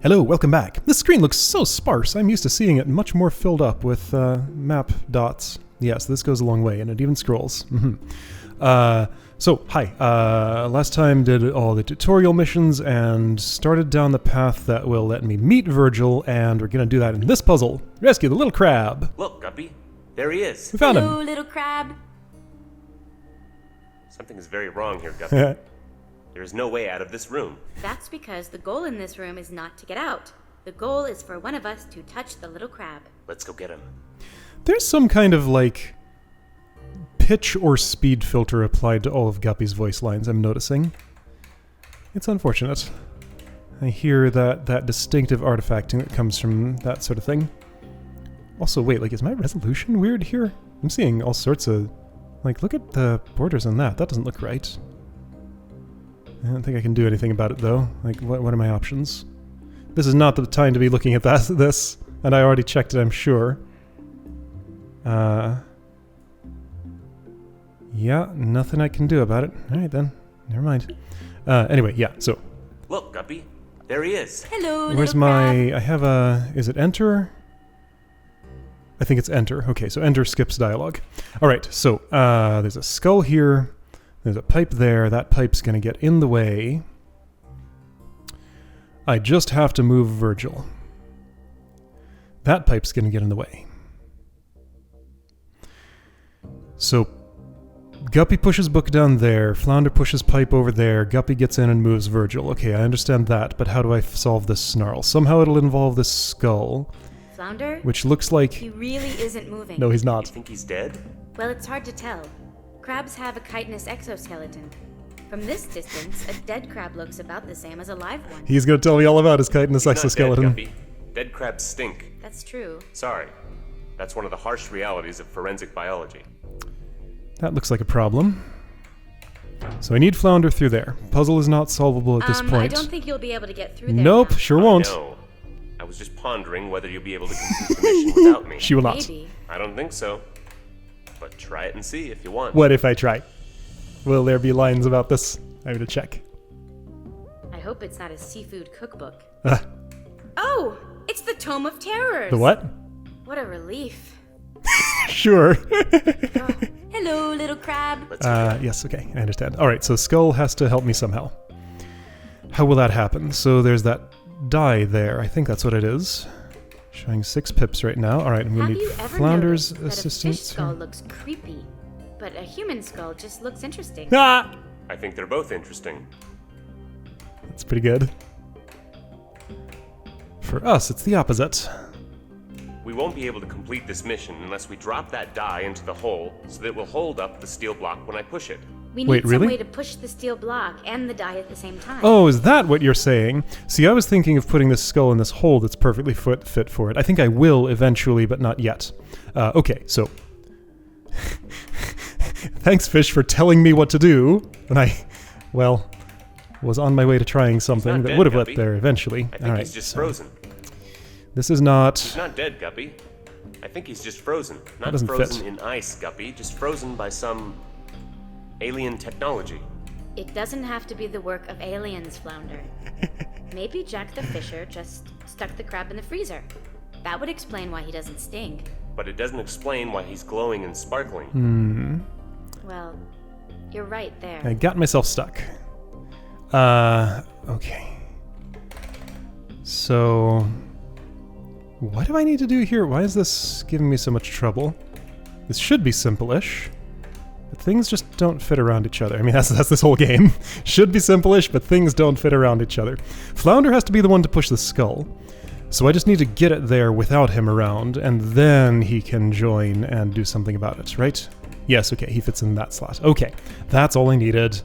Hello, welcome back. This screen looks so sparse. I'm used to seeing it much more filled up with map dots. Yes, this goes a long way, and it even scrolls. So, hi. Last time did all the tutorial missions and started down the path that will let me meet Virgil, and we're going to do that in this puzzle. Rescue the little crab. Look, Guppy. There he is. We found him. Hello, little crab. Something is very wrong here, Guppy. There is no way out of this room. That's because the goal in this room is not to get out. The goal is for one of us to touch the little crab. Let's go get him. There's some kind of, like, pitch or speed filter applied to all of Guppy's voice lines, I'm noticing. It's unfortunate. I hear that distinctive artifacting that comes from that sort of thing. Also, wait, like, is my resolution weird here? I'm seeing all sorts of... Like, look at the borders on that. That doesn't look right. I don't think I can do anything about it, though. Like, what are my options? This is not the time to be looking at this, and I already checked it, I'm sure. Yeah, nothing I can do about it. Alright then, never mind. Anyway, yeah, so. Look, Guppy. There he is. Hello, Where's little crab. I have a... Is it enter? I think it's enter. Okay, so enter skips dialogue. Alright, so there's a skull here. There's a pipe there. That pipe's going to get in the way. I just have to move Virgil. That pipe's going to get in the way. So, Guppy pushes book down there. Flounder pushes pipe over there. Guppy gets in and moves Virgil. Okay, I understand that, but how do I solve this snarl? Somehow it'll involve this skull. Flounder? Which looks like... He really isn't moving. No, he's You not. think he's dead? Well, it's hard to tell. Crabs have a chitinous exoskeleton. From this distance, a dead crab looks about the same as a live one. He's going to tell me all about his chitinous He's not exoskeleton. dead, Guppy. Dead crabs stink. That's true. Sorry. That's one of the harsh realities of forensic biology. That looks like a problem. So I need Flounder through there. Puzzle is not solvable at this point. I don't think you'll be able to get through there. Nope, now. sure won't. No. I was just pondering whether you'll be able to complete the mission without me. She will not. Maybe. I don't think so. But try it and see if you want. What if I try? Will there be lines about this? I'm gonna check. I hope it's not a seafood cookbook. Uh, Oh! It's the Tome of Terrors! the what? What a relief. Sure. Oh, hello, little crab. Let's go. Yes, okay, I understand. Alright, so Skull has to help me somehow. How will that happen? So there's that die there. I think that's what it is. Showing 6 pips right now. Alright, I'm gonna Have need you ever Flounder's noticed that a fish assistance. skull looks creepy, but a human skull just looks interesting? Ah! I think they're both interesting. That's pretty good. For us, it's the opposite. We won't be able to complete this mission unless we drop that die into the hole so that it will hold up the steel block when I push it. We Wait, need really? some way to push the steel block and the die at the same time. Oh, is that what you're saying? See, I was thinking of putting this skull in this hole that's perfectly fit for it. I think I will eventually, but not yet. Okay, so... Thanks, Fish, for telling me what to do when I, well, was on my way to trying something not that dead, would have Guppy. led there eventually. I think he's just frozen. This is not... He's not dead, Guppy. I think he's just frozen. Not doesn't frozen fit. in ice, Guppy. Just frozen by some alien technology. It doesn't have to be the work of aliens, Flounder. Maybe Jack the Fisher just stuck the crab in the freezer. That would explain why he doesn't sting. But it doesn't explain why he's glowing and sparkling. Well, you're right there. I got myself stuck. Okay. So... What do I need to do here? Why is this giving me so much trouble? This should be simple-ish. But things just don't fit around each other. I mean, that's this whole game. Should be simple-ish, but things don't fit around each other. Flounder has to be the one to push the skull. So I just need to get it there without him around, and then he can join and do something about it, right? Yes, okay, he fits in that slot. Okay, that's all I needed.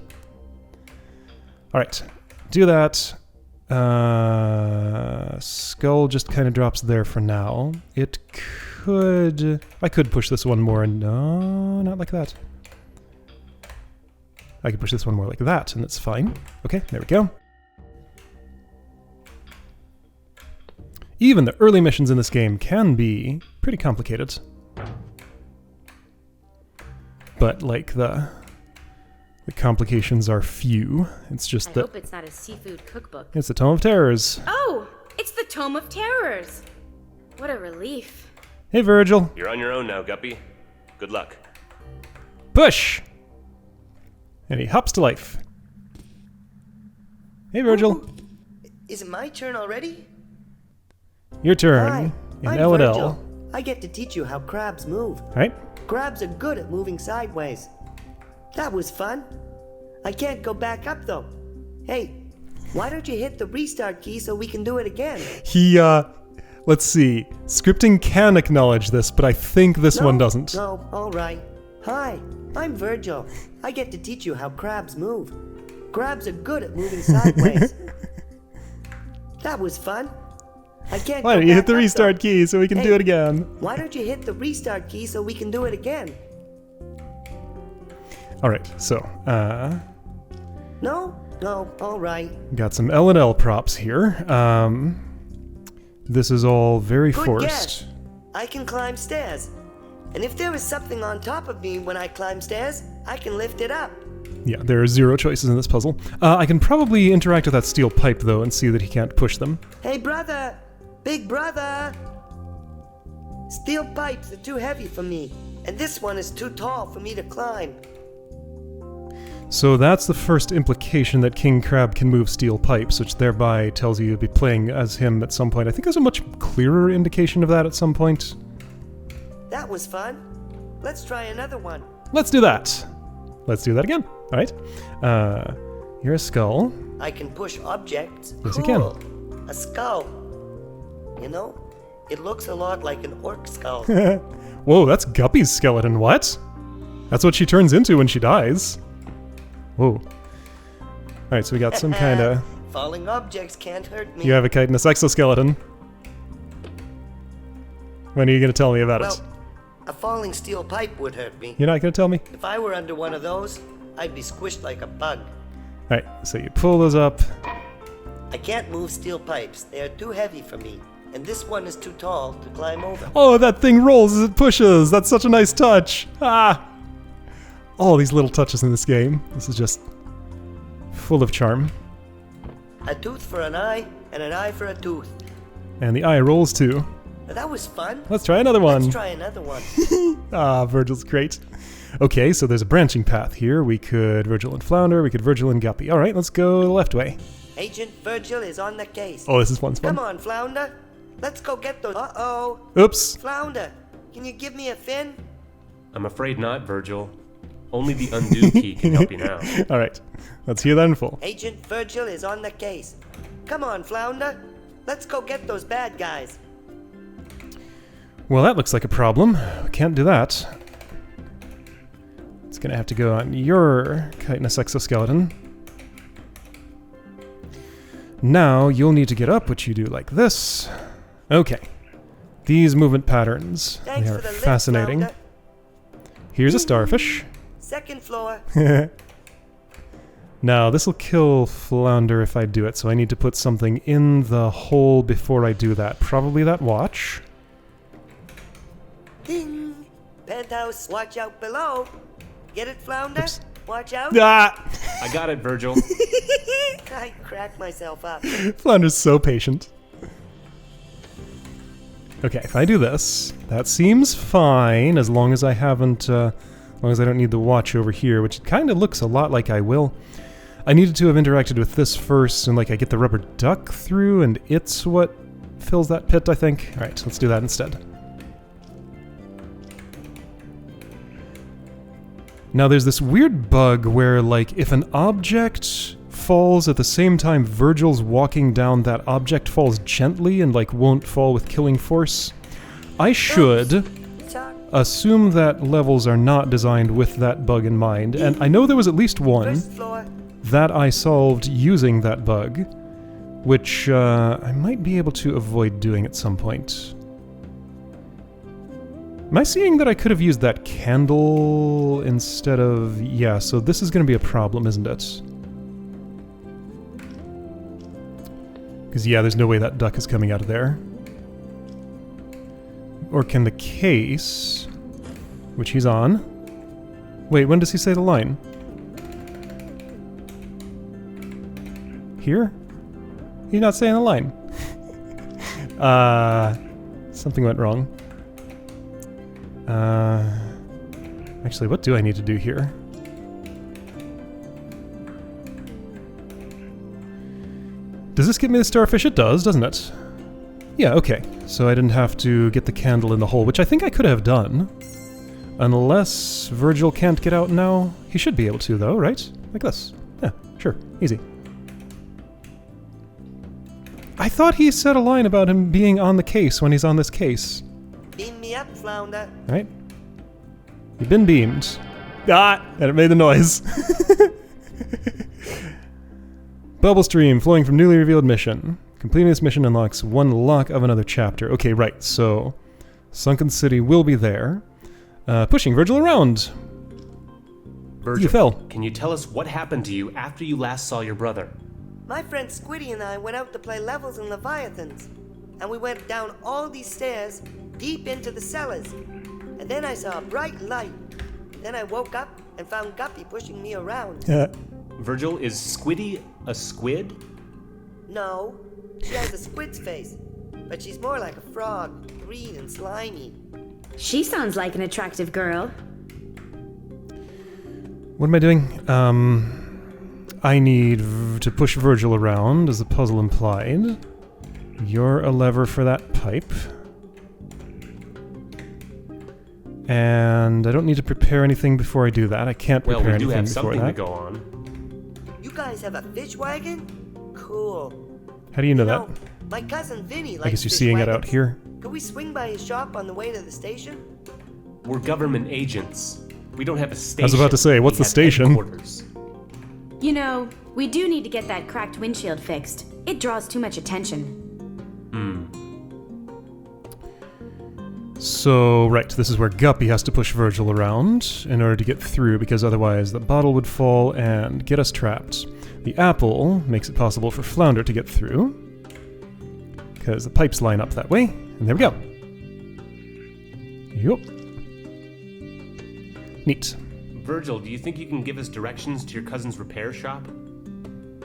Alright, do that. Skull just kind of drops there for now. It could... I could push this one more, and no, not like that. I could push this one more like that, and it's fine. Okay, there we go. Even the early missions in this game can be pretty complicated. But, like, the complications are few. It's just I that... hope it's not a seafood cookbook. It's the Tome of Terrors. Oh! It's the Tome of Terrors! What a relief. Hey, Virgil. You're on your own now, Guppy. Good luck. Push! And he hops to life. Hey, Virgil. Ooh, is it my turn already? Your turn. Hi, In I'm L&L. Virgil. I get to teach you how crabs move. Right? Crabs are good at moving sideways. That was fun. I can't go back up though. Hey, why don't you hit the restart key so we can do it again? He, let's see. Scripting can acknowledge this, but I think this one doesn't. No, alright. Hi, I'm Virgil. I get to teach you how crabs move. Crabs are good at moving sideways. That was fun. I can't Why go don't you hit back the up, restart though. key so we can do Hey, it again? Why don't you hit the restart key so we can do it again? Alright, so, No, alright. got some L&L props here. This is all very Good forced. guess. I can climb stairs. And if there is something on top of me when I climb stairs, I can lift it up. Yeah, there are 0 choices in this puzzle. I can probably interact with that steel pipe, though, and see that he can't push them. Hey, brother! Big brother! Steel pipes are too heavy for me, and this one is too tall for me to climb. So that's the first implication that King Crab can move steel pipes, which thereby tells you you'll be playing as him at some point. I think there's a much clearer indication of that at some point. That was fun. Let's try another one. Let's do that. Let's do that again. All right. You're a skull. I can push objects. Yes, you Cool. A skull. You know, it looks a lot like an orc skull. Whoa, that's Guppy's skeleton. What? That's what she turns into when she dies. Whoa. All right, so we got some kind of... Falling objects can't hurt me. You have a chitinous exoskeleton. When are you going to tell me about Well, it? a falling steel pipe would hurt me. You're not going to tell me? If I were under one of those, I'd be squished like a bug. All right, so you pull those up. I can't move steel pipes. They are too heavy for me. And this one is too tall to climb over. Oh, that thing rolls as it pushes. That's such a nice touch. Ah! All these little touches in this game. This is just full of charm. A tooth for an eye, and an eye for a tooth. And the eye rolls too. That was fun. Let's try another one. Let's try another one. Ah, Virgil's great. Okay, so there's a branching path here. We could Virgil and Flounder, we could Virgil and Guppy. All right, let's go the left way. Agent Virgil is on the case. Oh, this is fun. Come on, Flounder. Let's go get those. Uh-oh. Oops. Flounder, can you give me a fin? I'm afraid not, Virgil. Only the undo key can help you now. All right, let's hear that in full. Agent Virgil is on the case. Come on, Flounder. Let's go get those bad guys. Well, that looks like a problem. We can't do that. It's gonna have to go on your chitinous exoskeleton. Now, you'll need to get up, which you do like this. Okay. These movement patterns, Thanks they are for the lift, fascinating. Flounder. Here's a starfish. Second floor. Now, this will kill Flounder if I do it, so I need to put something in the hole before I do that. Probably that watch. Ding. Penthouse, watch out below. Get it, Flounder? Oops. Watch out. Ah! I got it, Virgil. I cracked myself up. Flounder's so patient. Okay, if I do this, that seems fine as long as I haven't, as long as I don't need the watch over here, which kind of looks a lot like I will. I needed to have interacted with this first, and like I get the rubber duck through, and it's what fills that pit, I think. Alright, let's do that instead. Now there's this weird bug where, like, if an object falls at the same time Virgil's walking down, that object falls gently and, like, won't fall with killing force. I should Sorry. assume that levels are not designed with that bug in mind, and I know there was at least one First floor. that I solved using that bug, which I might be able to avoid doing at some point. Am I seeing that I could have used that candle instead of... Yeah, so this is going to be a problem, isn't it? Because, yeah, there's no way that duck is coming out of there. Or can the case, which he's on... Wait, when does he say the line? Here? He's not saying the line. Something went wrong. Actually, what do I need to do here? Does this get me the starfish? It does, doesn't it? Yeah, okay. So I didn't have to get the candle in the hole, which I think I could have done. Unless Virgil can't get out now. He should be able to, though, right? Like this. Yeah, sure. Easy. I thought he said a line about him being on the case when he's on this case. Beam me up, Flounder. Right? You've been beamed. Ah! And it made the noise. Bubble stream flowing from newly revealed mission. Completing this mission unlocks one lock of another chapter. Okay, right, so Sunken City will be there. Pushing Virgil around. Virgil, You fell. can you tell us what happened to you after you last saw your brother? My friend Squiddy and I went out to play levels in Leviathans. And we went down all these stairs, deep into the cellars. And then I saw a bright light. Then I woke up and found Guppy pushing me around. Virgil, is Squiddy a squid? No, she has a squid's face. But she's more like a frog, green and slimy. She sounds like an attractive girl. What am I doing? I need to push Virgil around, as the puzzle implied. You're a lever for that pipe. And I don't need to prepare anything before I do that. I can't prepare Well, we do anything have before something that. to go on. You guys have a fish wagon? Cool. How do you know You that? know, my cousin Vinny likes I guess you're fish seeing it wagons. out here. Could we swing by his shop on the way to the station? We're government agents. We don't have a station. I was about to say, what's We the have station? headquarters. You know, we do need to get that cracked windshield fixed. It draws too much attention. So, right, this is where Guppy has to push Virgil around in order to get through, because otherwise the bottle would fall and get us trapped. The apple makes it possible for Flounder to get through, because the pipes line up that way, and there we go. Yup. Neat. Virgil, do you think you can give us directions to your cousin's repair shop?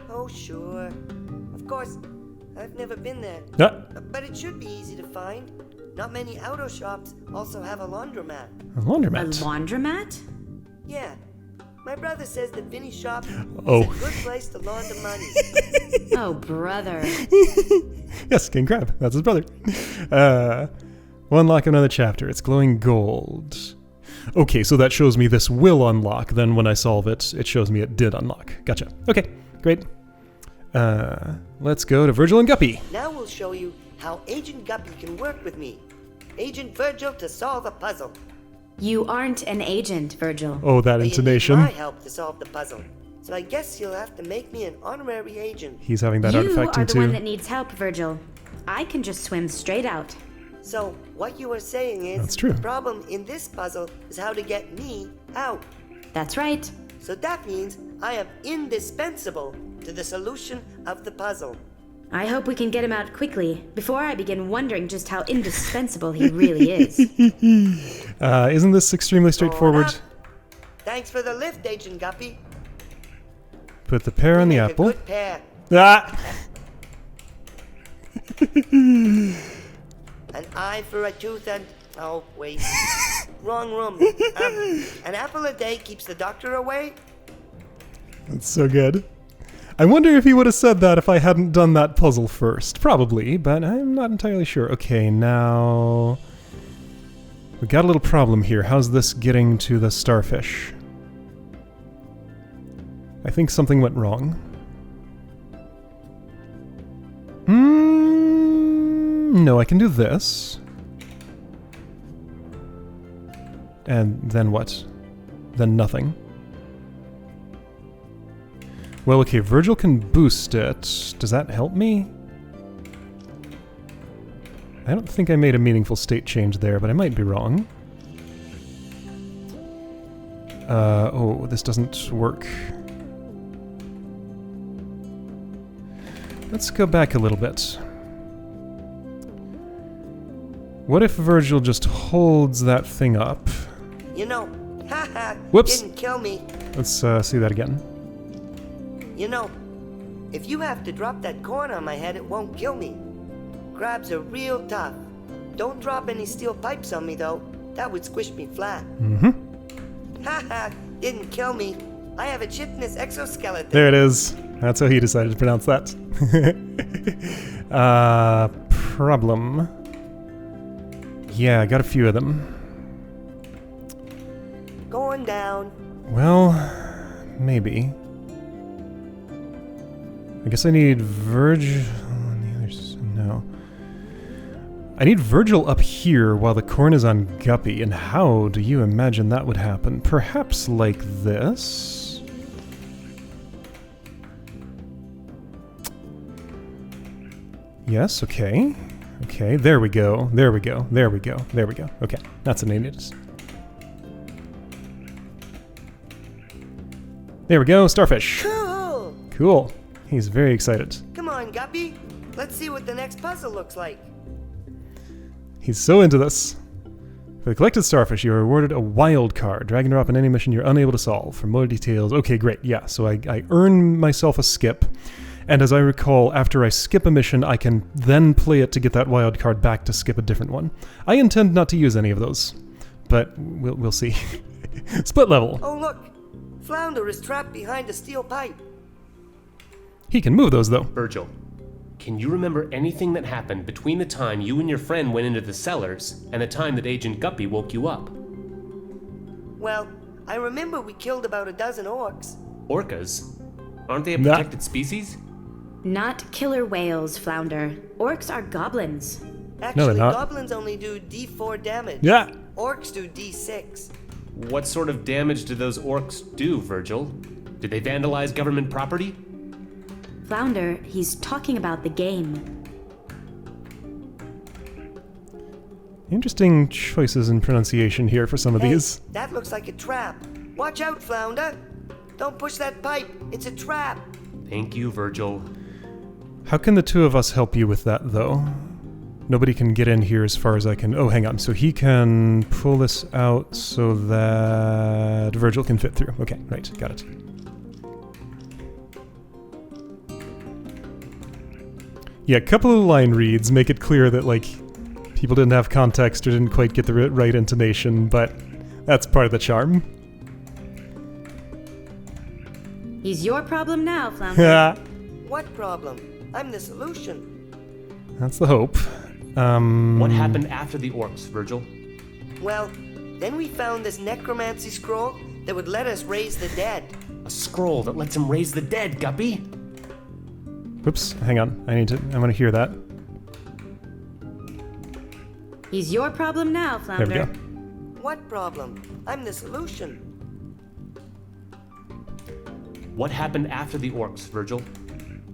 Oh, sure. Of course, I've never been there. Ah, But it should be easy to find. Not many auto shops also have a laundromat. a A laundromat. laundromat? Yeah. My brother says that Vinny's shop Oh. is a good place to launder money. Oh, brother. Yes, King Crab. That's his brother. We'll unlock another chapter. It's glowing gold. Okay, so that shows me this will unlock. Then when I solve it, it shows me it did unlock. Gotcha. Okay, great. Let's go to Virgil and Guppy. Now we'll show you how Agent Guppy can work with me. Agent Virgil to solve a puzzle. You aren't an agent, Virgil. Oh, that But you intonation. need my help to solve the puzzle. So I guess you'll have to make me an honorary agent. He's having that You artifact are in the one too. that needs help, Virgil. I can just swim straight out. So what you are saying is That's true. the problem in this puzzle is how to get me out. That's right. So that means I am indispensable to the solution of the puzzle. I hope we can get him out quickly, before I begin wondering just how indispensable he really is. Isn't this extremely straightforward? Going up. Thanks for the lift, Agent Guppy. Put the pear on the Make a apple. good pair. Ah! An eye for a tooth and... Oh, wait. Wrong room. An apple a day keeps the doctor away? That's so good. I wonder if he would have said that if I hadn't done that puzzle first. Probably, but I'm not entirely sure. Okay, now... we got a little problem here. How's this getting to the starfish? I think something went wrong. No, I can do this. And then what? Then nothing. Well, okay, Virgil can boost it. Does that help me? I don't think I made a meaningful state change there, but I might be wrong. Oh, this doesn't work. Let's go back a little bit. What if Virgil just holds that thing up? You know, haha, Whoops. didn't kill me. Let's see that again. You know, if you have to drop that corn on my head, it won't kill me. Crabs are real tough. Don't drop any steel pipes on me, though. That would squish me flat. Mm-hmm. Haha, didn't kill me. I have a chitinous exoskeleton. There it is. That's how he decided to pronounce that. Problem. Yeah, I got a few of them. Going down. Well, maybe. I guess I need Virgil on the other side. No. I need Virgil up here while the corn is on Guppy, and how do you imagine that would happen? Perhaps like this? Yes, okay. Okay, there we go, there we go, there we go, there we go. Okay, that's what I needed. There we go, starfish. Cool. Cool. He's very excited. Come on, Guppy. Let's see what the next puzzle looks like. He's so into this. For the collected starfish, you are awarded a wild card. Drag and drop in any mission you're unable to solve. For more details... Okay, great. Yeah, so I earn myself a skip. And as I recall, after I skip a mission, I can then play it to get that wild card back to skip a different one. I intend not to use any of those. But we'll see. Split level. Oh, look. Flounder is trapped behind a steel pipe. He can move those, though. Virgil, can you remember anything that happened between the time you and your friend went into the cellars and the time that Agent Guppy woke you up? Well, I remember we killed about a dozen orcs. Orcas? Aren't they a protected species? Not killer whales, Flounder. Orcs are goblins. Actually, they're not. goblins only do D4 damage. Yeah. Orcs do D6. What sort of damage do those orcs do, Virgil? Did they vandalize government property? Flounder, he's talking about the game. Interesting choices in pronunciation here for some of Hey, these. that looks like a trap. Watch out, Flounder. Don't push that pipe. It's a trap. Thank you, Virgil. How can the two of us help you with that, though? Nobody can get in here as far as I can... Oh, hang on. So he can pull this out so that Virgil can fit through. Okay, right. Got it. Yeah, a couple of line reads make it clear that, like, people didn't have context or didn't quite get the right intonation, but that's part of the charm. He's your problem now, Flounder. What problem? I'm the solution. That's the hope. What happened after the orcs, Virgil? Well, then we found this necromancy scroll that would let us raise the dead. A scroll that lets him raise the dead, Guppy? Oops, hang on. I want to hear that. He's your problem now, Flounder. There we go. What problem? I'm the solution. What happened after the orcs, Virgil?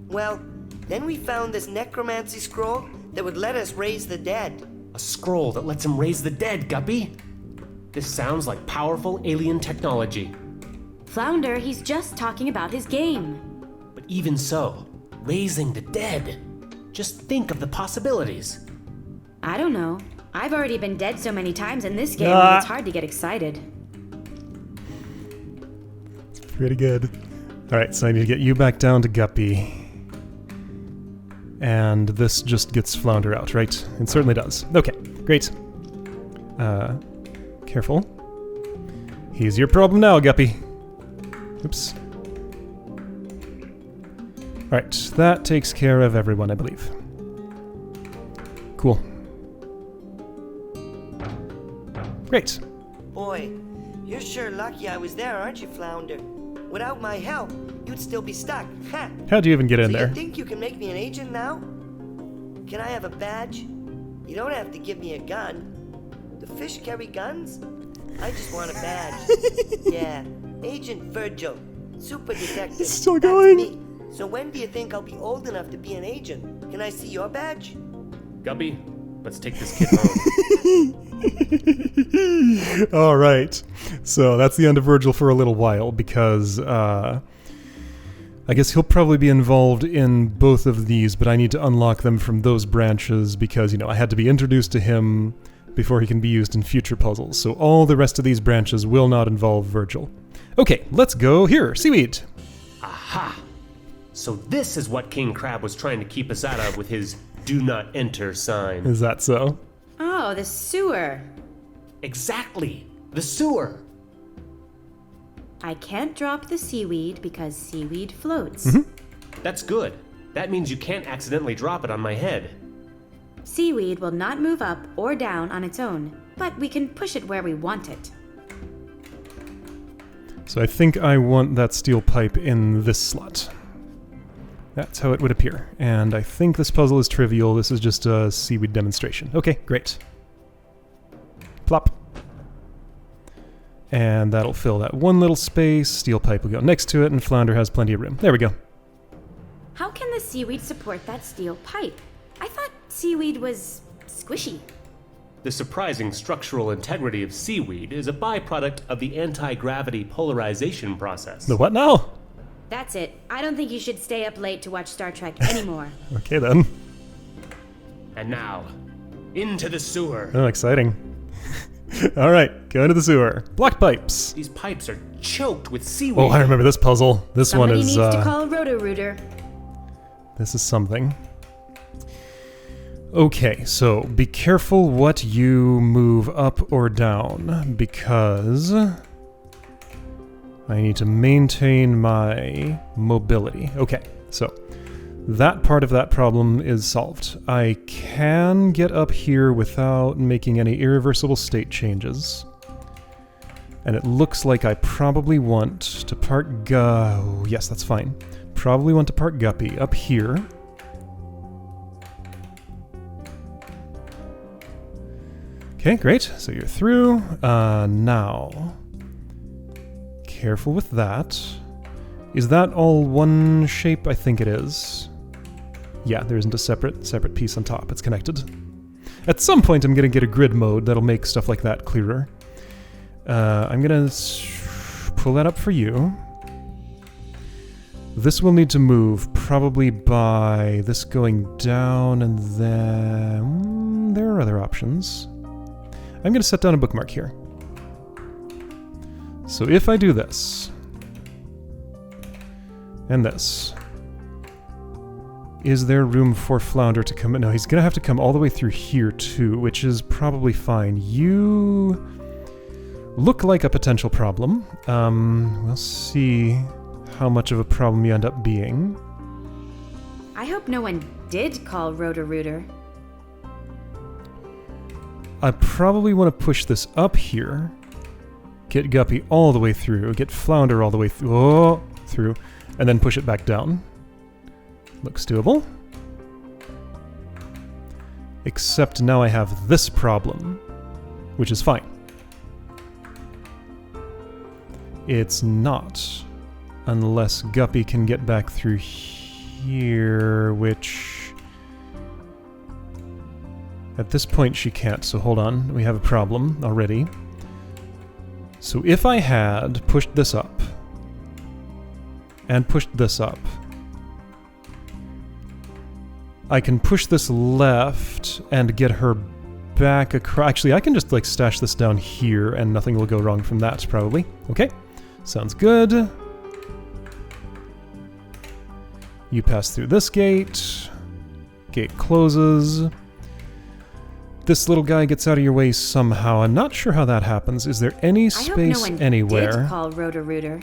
Well, then we found this necromancy scroll that would let us raise the dead. A scroll that lets him raise the dead, Guppy? This sounds like powerful alien technology. Flounder, he's just talking about his game. But even so, raising the dead. Just think of the possibilities. I don't know. I've already been dead so many times in this game that it's hard to get excited. It's pretty good. Alright, so I need to get you back down to Guppy. And this just gets Flounder out, right? It certainly does. Okay, great. Careful. He's your problem now, Guppy. Oops. Alright, that takes care of everyone, I believe. Cool. Great. Boy, you're sure lucky I was there, aren't you, Flounder? Without my help, you'd still be stuck. Ha! How'd you even get in So there? you think you can make me an agent now? Can I have a badge? You don't have to give me a gun. Do fish carry guns? I just want a badge. Yeah, Agent Virgil, super detective. It's still That's going. me. So when do you think I'll be old enough to be an agent? Can I see your badge? Guppy, let's take this kid home. All right. So that's the end of Virgil for a little while because I guess he'll probably be involved in both of these, but I need to unlock them from those branches because, I had to be introduced to him before he can be used in future puzzles. So all the rest of these branches will not involve Virgil. Okay, let's go here. Seaweed. Aha! So this is what King Crab was trying to keep us out of with his do not enter sign. Is that so? Oh, the sewer. Exactly. The sewer. I can't drop the seaweed because seaweed floats. That's good. That means you can't accidentally drop it on my head. Seaweed will not move up or down on its own, but we can push it where we want it. So I think I want that steel pipe in this slot. That's how it would appear. And I think this puzzle is trivial. This is just a seaweed demonstration. Okay, great. Plop. And that'll fill that one little space. Steel pipe will go next to it, and Flounder has plenty of room. There we go. How can the seaweed support that steel pipe? I thought seaweed was squishy. The surprising structural integrity of seaweed is a byproduct of the anti-gravity polarization process. The what now? That's it. I don't think you should stay up late to watch Star Trek anymore. Okay then. And now, into the sewer. Oh, exciting. Alright, go into the sewer. Blocked pipes. These pipes are choked with seaweed. Oh, I remember this puzzle. This Somebody one is, needs to call Roto-Rooter. this is something. Okay, so be careful what you move up or down, because I need to maintain my mobility. Okay, so that part of that problem is solved. I can get up here without making any irreversible state changes. And it looks like I probably want to park yes, that's fine. Probably want to park Guppy up here. Okay, great. So you're through. Now, careful with that. Is that all one shape? I think it is. Yeah, there isn't a separate piece on top. It's connected. At some point, I'm going to get a grid mode that'll make stuff like that clearer. I'm going to pull that up for you. This will need to move probably by this going down, and then there are other options. I'm going to set down a bookmark here. So if I do this, and this, is there room for Flounder to come in? No, he's going to have to come all the way through here too, which is probably fine. You look like a potential problem. We'll see how much of a problem you end up being. I hope no one did call Roto-Rooter. I probably want to push this up here, get Guppy all the way through, get Flounder all the way through, and then push it back down. Looks doable. Except now I have this problem, which is fine. It's not, unless Guppy can get back through here, which at this point she can't, so hold on, we have a problem already. So if I had pushed this up, and pushed this up, I can push this left and get her back across. Actually, I can just like stash this down here and nothing will go wrong from that, probably. Okay, sounds good. You pass through this gate. Gate closes. This little guy gets out of your way somehow. I'm not sure how that happens. Is there any space anywhere? I hope no one did call Roto-Rooter.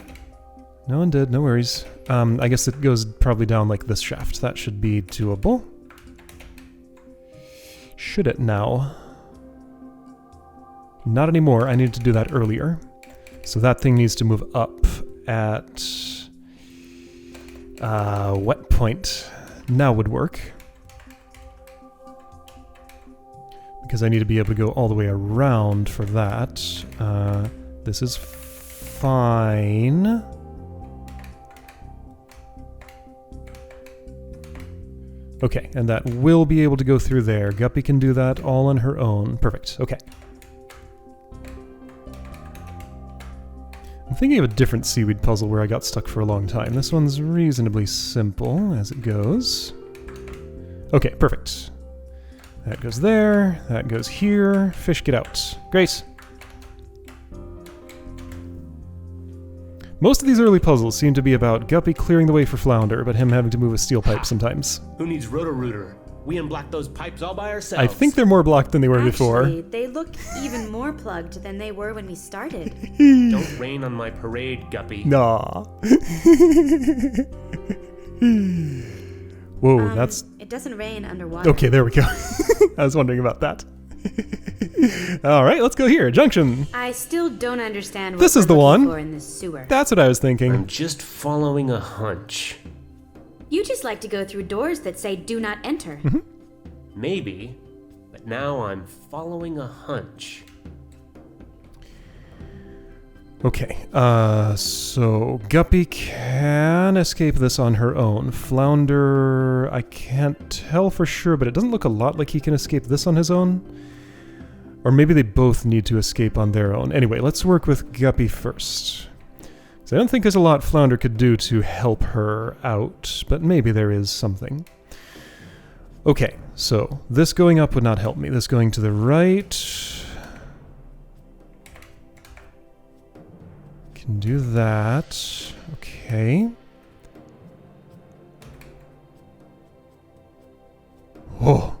No one did, no worries. I guess it goes probably down like this shaft. That should be doable. Should it now? Not anymore. I needed to do that earlier. So that thing needs to move up at what point now would work. Because I need to be able to go all the way around for that. This is fine. Okay, and that will be able to go through there. Guppy can do that all on her own. Perfect, okay. I'm thinking of a different seaweed puzzle where I got stuck for a long time. This one's reasonably simple as it goes. Okay, perfect. That goes there, that goes here. Fish, get out. Great. Most of these early puzzles seem to be about Guppy clearing the way for Flounder, but him having to move a steel pipe sometimes. Who needs Roto-Rooter? We unblocked those pipes all by ourselves. I think they're more blocked than they were before. Actually, they look even more plugged than they were when we started. Don't rain on my parade, Guppy. Nah. Whoa, that's... It doesn't rain underwater. Okay, there we go. I was wondering about that. Alright, let's go here. Junction. I still don't understand what This is we're the looking one. for in this sewer. That's what I was thinking. I'm just following a hunch. You just like to go through doors that say do not enter. Maybe, but now I'm following a hunch. Okay, so Guppy can escape this on her own. Flounder, I can't tell for sure, but it doesn't look a lot like he can escape this on his own. Or maybe they both need to escape on their own. Anyway, let's work with Guppy first. So I don't think there's a lot Flounder could do to help her out, but maybe there is something. Okay, so this going up would not help me. This going to the right... Can do that. Okay. Oh.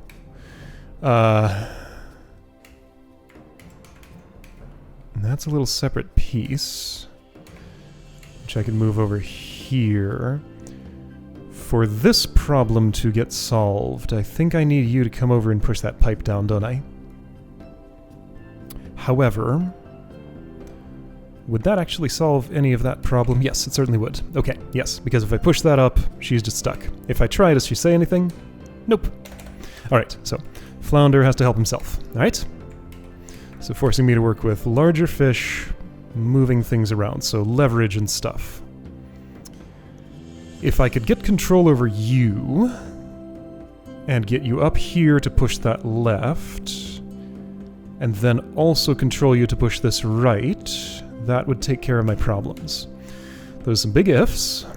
That's a little separate piece, which I can move over here. For this problem to get solved, I think I need you to come over and push that pipe down, don't I? However, would that actually solve any of that problem? Yes, it certainly would. Okay, yes, because if I push that up, she's just stuck. If I try, does she say anything? Nope. Alright, so Flounder has to help himself. Alright? So forcing me to work with larger fish, moving things around, so leverage and stuff. If I could get control over you, and get you up here to push that left, and then also control you to push this right, that would take care of my problems. Those are some big ifs.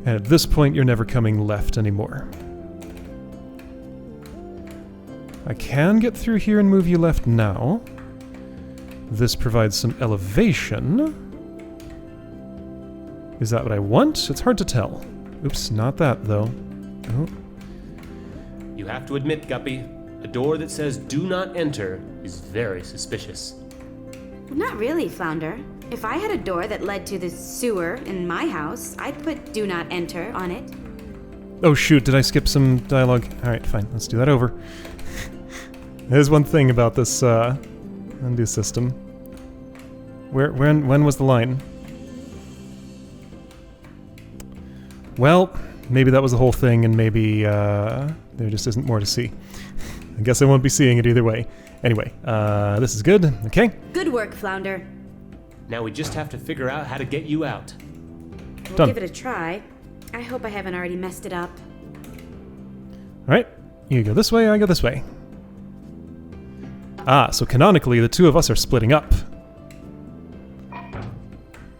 And at this point, you're never coming left anymore. I can get through here and move you left now. This provides some elevation. Is that what I want? It's hard to tell. Oops, not that, though. Oh. You have to admit, Guppy, a door that says do not enter is very suspicious. Not really, Flounder. If I had a door that led to the sewer in my house, I'd put do not enter on it. Oh shoot, did I skip some dialogue? Alright, fine, let's do that over. There's one thing about this undo system. When was the line? Well, maybe that was the whole thing, and maybe there just isn't more to see. I guess I won't be seeing it either way. Anyway, this is good, okay? Good work, Flounder. Now we just have to figure out how to get you out. We'll Done. give it a try. I hope I haven't already messed it up. Alright, you go this way, I go this way. Ah, so canonically the two of us are splitting up.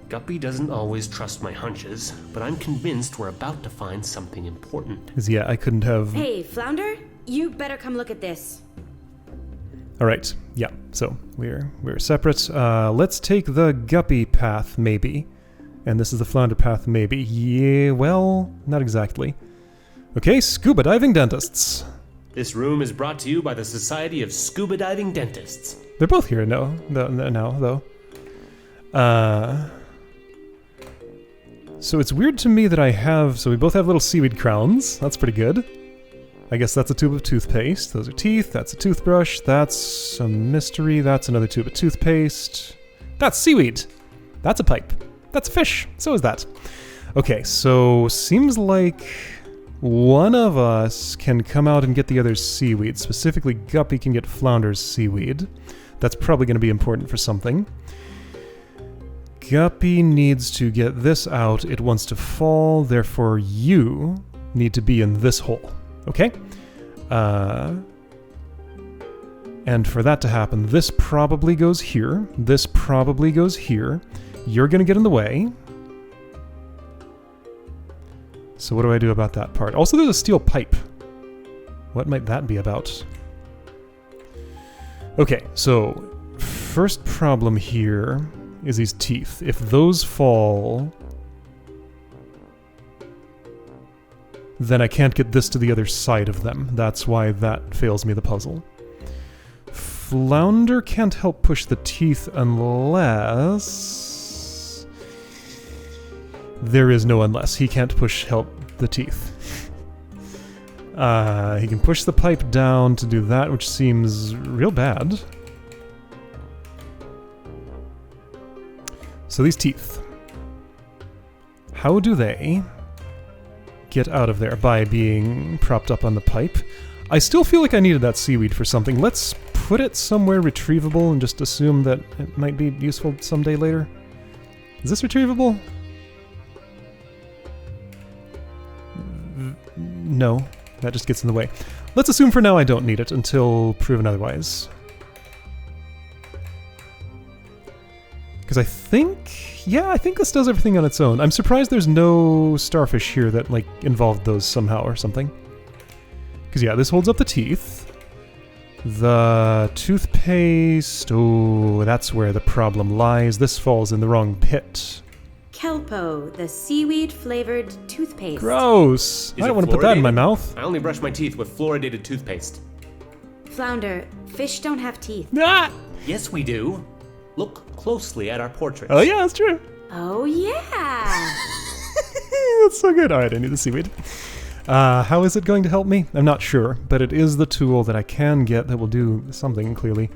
Guppy doesn't always trust my hunches, but I'm convinced we're about to find something important. 'Cause yeah, I couldn't have... Hey, Flounder, you better come look at this. Alright, yeah, so we're separate. Let's take the Guppy path, maybe. And this is the Flounder path, maybe. Yeah, well, not exactly. Okay, SCUBA-Diving Dentists. This room is brought to you by the Society of Scuba-Diving Dentists. They're both here now, though. So it's weird to me that I have... So we both have little seaweed crowns. That's pretty good. I guess that's a tube of toothpaste. Those are teeth. That's a toothbrush. That's a mystery. That's another tube of toothpaste. That's seaweed. That's a pipe. That's a fish. So is that. Okay, so seems like one of us can come out and get the other's seaweed. Specifically, Guppy can get Flounder's seaweed. That's probably going to be important for something. Guppy needs to get this out. It wants to fall. Therefore, you need to be in this hole. Okay? And for that to happen, this probably goes here. This probably goes here. You're going to get in the way. So what do I do about that part? Also, there's a steel pipe. What might that be about? Okay, so first problem here. is these teeth. If those fall, then I can't get this to the other side of them. That's why that fails me the puzzle. Flounder can't help push the teeth unless... There is no unless. He can't help the teeth. He can push the pipe down to do that, which seems real bad. So these teeth. How do they get out of there? By being propped up on the pipe? I still feel like I needed that seaweed for something. Let's put it somewhere retrievable and just assume that it might be useful someday later. Is this retrievable? No, that just gets in the way. Let's assume for now I don't need it until proven otherwise. Because I think... Yeah, I think this does everything on its own. I'm surprised there's no starfish here that, like, involved those somehow or something. Because, yeah, this holds up the teeth. The toothpaste... Oh, that's where the problem lies. This falls in the wrong pit. Kelpo, the seaweed-flavored toothpaste. Gross! I don't want to put that in my mouth. I only brush my teeth with fluoridated toothpaste. Flounder, fish don't have teeth. Ah! Yes, we do. Look closely at our portraits. Oh yeah, that's true. Oh, yeah! That's so good. Alright, I need the seaweed. How is it going to help me? I'm not sure, but it is the tool that I can get that will do something, clearly.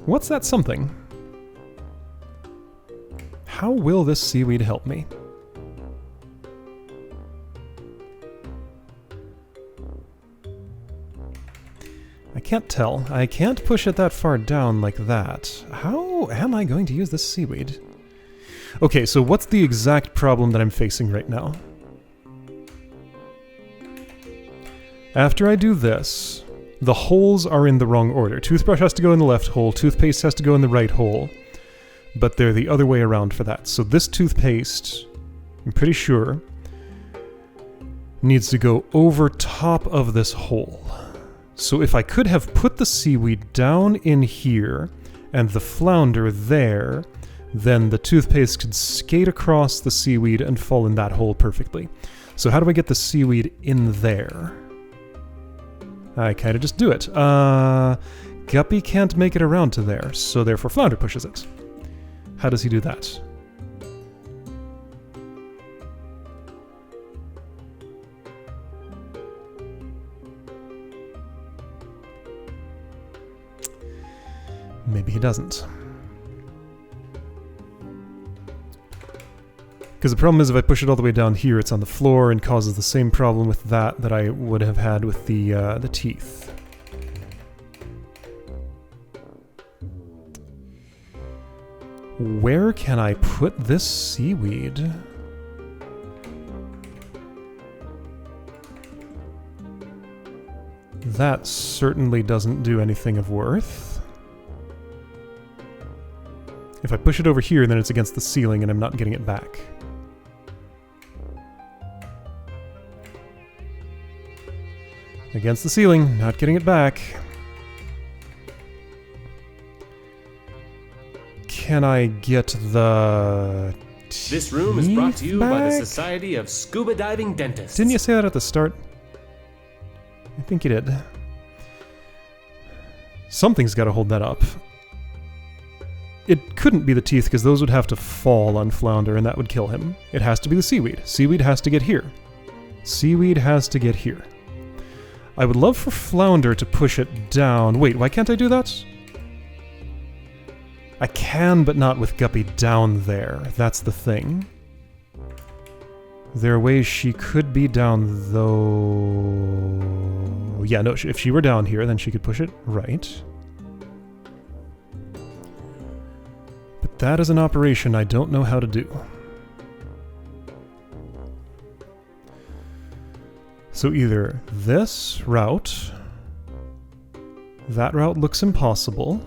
What's that something? How will this seaweed help me? I can't tell. I can't push it that far down like that. How am I going to use this seaweed? Okay, so what's the exact problem that I'm facing right now? After I do this, the holes are in the wrong order. Toothbrush has to go in the left hole, toothpaste has to go in the right hole, but they're the other way around for that. So this toothpaste, I'm pretty sure, needs to go over top of this hole. So if I could have put the seaweed down in here and the flounder there, then the toothpaste could skate across the seaweed and fall in that hole perfectly. So how do I get the seaweed in there? I kind of just do it. Guppy can't make it around to there, so therefore Flounder pushes it. How does he do that? Maybe he doesn't. Because the problem is if I push it all the way down here, it's on the floor and causes the same problem with that I would have had with the teeth. Where can I put this seaweed? That certainly doesn't do anything of worth. If I push it over here, then it's against the ceiling and I'm not getting it back. Against the ceiling, not getting it back. Can I get the This room is brought to you by the back? Society of SCUBA-Diving Dentists. Didn't you say that at the start? I think you did. Something's got to hold that up. It couldn't be the teeth because those would have to fall on Flounder and that would kill him. It has to be the seaweed. Seaweed has to get here. Seaweed has to get here. I would love for Flounder to push it down. Wait, why can't I do that? I can, but not with Guppy down there. That's the thing. There are ways she could be down, though... Yeah, no, if she were down here, then she could push it right. But that is an operation I don't know how to do. So either this route... That route looks impossible.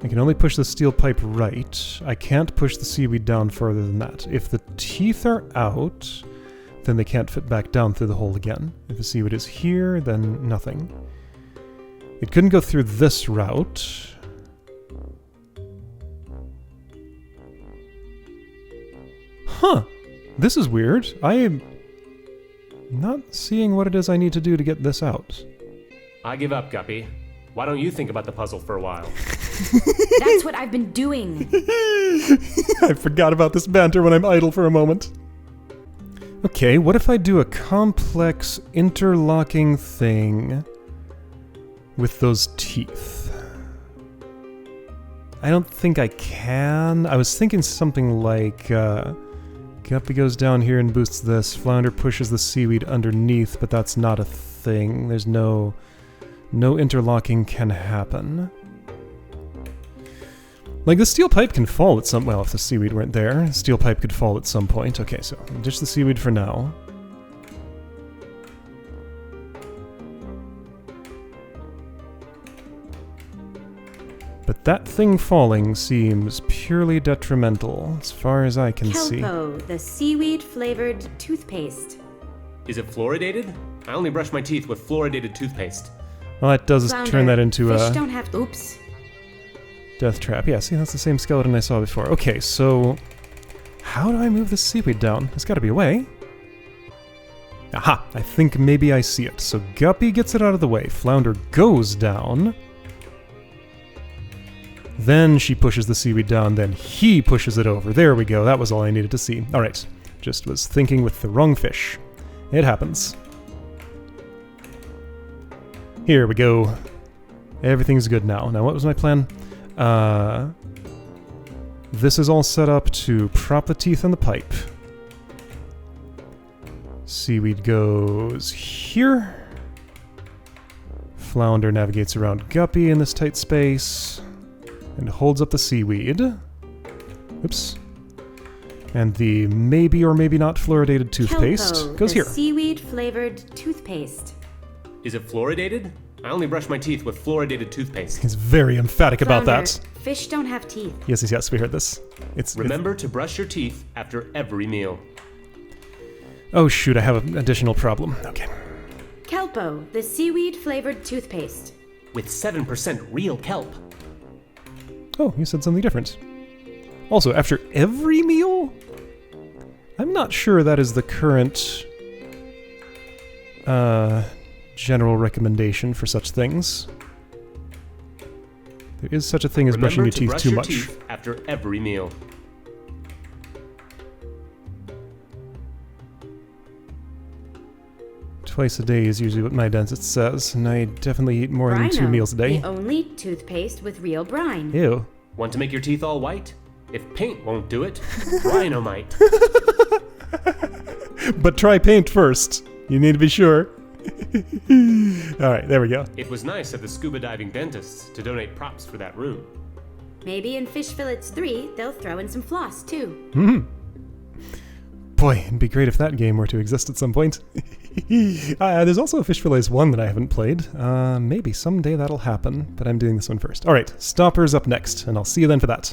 I can only push the steel pipe right. I can't push the seaweed down further than that. If the teeth are out, then they can't fit back down through the hole again. If the seaweed is here, then nothing. It couldn't go through this route. Huh. This is weird. I am not seeing what it is I need to do to get this out. I give up, Guppy. Why don't you think about the puzzle for a while? That's what I've been doing. I forgot about this banter when I'm idle for a moment. Okay, what if I do a complex interlocking thing with those teeth? I don't think I can. I was thinking something like, Guppy goes down here and boosts this, Flounder pushes the seaweed underneath, but that's not a thing. There's no interlocking can happen. Like, the steel pipe can fall at some... Well, if the seaweed weren't there, steel pipe could fall at some point. Okay, so ditch the seaweed for now. But that thing falling seems purely detrimental, as far as I can see. Kelpo, the seaweed-flavored toothpaste. Is it fluoridated? I only brush my teeth with fluoridated toothpaste. Well, that does Flounder, turn that into fish a... don't have... Oops. Death trap. Yeah, see, that's the same skeleton I saw before. Okay, so... How do I move the seaweed down? There's gotta be a way. Aha! I think maybe I see it. So Guppy gets it out of the way. Flounder goes down. Then she pushes the seaweed down, then he pushes it over. There we go, that was all I needed to see. Alright, just was thinking with the wrong fish. It happens. Here we go. Everything's good now. Now, what was my plan? This is all set up to prop the teeth on the pipe. Seaweed goes here. Flounder navigates around Guppy in this tight space and holds up the seaweed. Oops. And the maybe or maybe not fluoridated toothpaste Kelpo, goes the here. seaweed-flavored toothpaste. Is it fluoridated? I only brush my teeth with fluoridated toothpaste. He's very emphatic about Flounder, that. Fish don't have teeth. Yes, we heard this. Remember to brush your teeth after every meal. Oh shoot, I have an additional problem. Okay. Kelpo, the seaweed-flavored toothpaste. With 7% real kelp. Oh, you said something different. Also, after every meal? I'm not sure that is the current general recommendation for such things. There is such a thing as brushing your teeth too much. Teeth after every meal. Twice a day is usually what my dentist says, and I definitely eat more than 2 Brino, meals a day. the only toothpaste with real brine. Ew. Want to make your teeth all white? If paint won't do it, Rhino might. But try paint first. You need to be sure. Alright, there we go. It was nice of the SCUBA-Diving Dentists to donate props for that room. Maybe in Fish Fillets 3, they'll throw in some floss, too. Boy, it'd be great if that game were to exist at some point. There's also a Fish Fillets 1 that I haven't played. Maybe someday that'll happen, but I'm doing this one first. Alright, Stopper's up next, and I'll see you then for that.